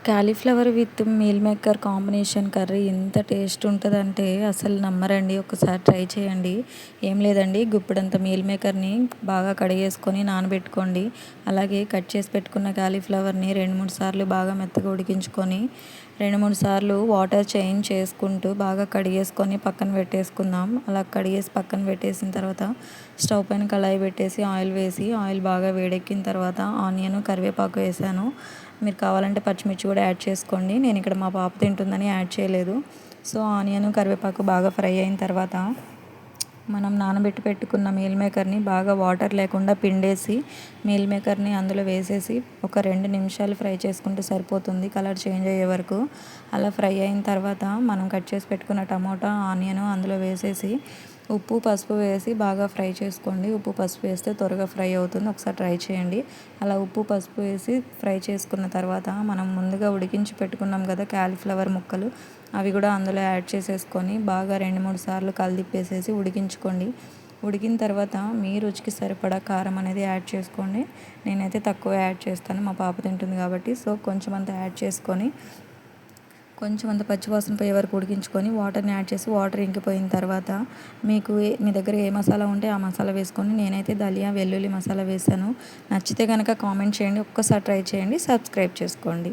Cauliflower with meal maker combination curry ఎంత taste ఉంటుందంటే అసలు నమ్మరండి. ఒకసారి ట్రై చేయండి. ఏం లేదండి, గుప్పెడంత మీల్ మేకర్ని బాగా కడిగేసుకొని నానబెట్టుకోండి. అలాగే కట్ చేసి పెట్టుకున్న కాలీఫ్లవర్ని 2-3 సార్లు బాగా మెత్తగా ఉడికించుకొని 2-3 సార్లు వాటర్ చేంజ్ చేసుకుంటూ బాగా కడిగేసుకొని పక్కన పెట్టేసుకుందాం. అలా కడిగేసి పక్కన పెట్టేసిన తర్వాత స్టవ్ పైన కళాయి పెట్టేసి ఆయిల్ వేసి ఆయిల్ బాగా వేడెక్కిన తర్వాత ఆనియన్, కరివేపాకు వేసాను. మీరు కావాలంటే పచ్చిమిర్చి కూడా యాడ్ చేసుకోండి. నేను ఇక్కడ మా పాప తింటుందని యాడ్ చేయలేదు. సో ఆనియన్, కరివేపాకు బాగా ఫ్రై అయిన తర్వాత మనం నానబెట్టి పెట్టుకున్న మీల్ మేకర్ని బాగా వాటర్ లేకుండా పిండేసి మీల్ మేకర్ని అందులో వేసేసి ఒక 2 నిమిషాలు ఫ్రై చేసుకుంటే సరిపోతుంది, కలర్ చేంజ్ అయ్యే వరకు. అలా ఫ్రై అయిన తర్వాత మనం కట్ చేసి పెట్టుకున్న టమోటా, ఆనియన్ అందులో వేసేసి ఉప్పు, పసుపు వేసి బాగా ఫ్రై చేసుకోండి. ఉప్పు, పసుపు వేస్తే త్వరగా ఫ్రై అవుతుంది. ఒకసారి ట్రై చేయండి. అలా ఉప్పు, పసుపు వేసి ఫ్రై చేసుకున్న తర్వాత మనం ముందుగా ఉడికించి పెట్టుకున్నాం కదా కాలీఫ్లవర్ ముక్కలు, అవి కూడా అందులో యాడ్ చేసేసుకొని బాగా 2-3 సార్లు కలిదిప్పేసేసి ఉడికించుకోండి. ఉడికిన తర్వాత మీ రుచికి సరిపడా కారం అనేది యాడ్ చేసుకోండి. నేనైతే తక్కువ యాడ్ చేస్తాను, మా పాప తింటుంది కాబట్టి. సో కొంచెం అంత యాడ్ చేసుకొని కొంచెం అంత పచ్చివాసన పోయే వరకు ఉడికించుకొని వాటర్ని యాడ్ చేసి వాటర్ ఇంకిపోయిన తర్వాత మీకు మీ దగ్గర ఏ మసాలా ఉంటే ఆ మసాలా వేసుకొని, నేనైతే ధనియా, వెల్లుల్లి మసాలా వేసాను. నచ్చితే కనుక కామెంట్ చేయండి, ఒక్కసారి ట్రై చేయండి, సబ్స్క్రైబ్ చేసుకోండి.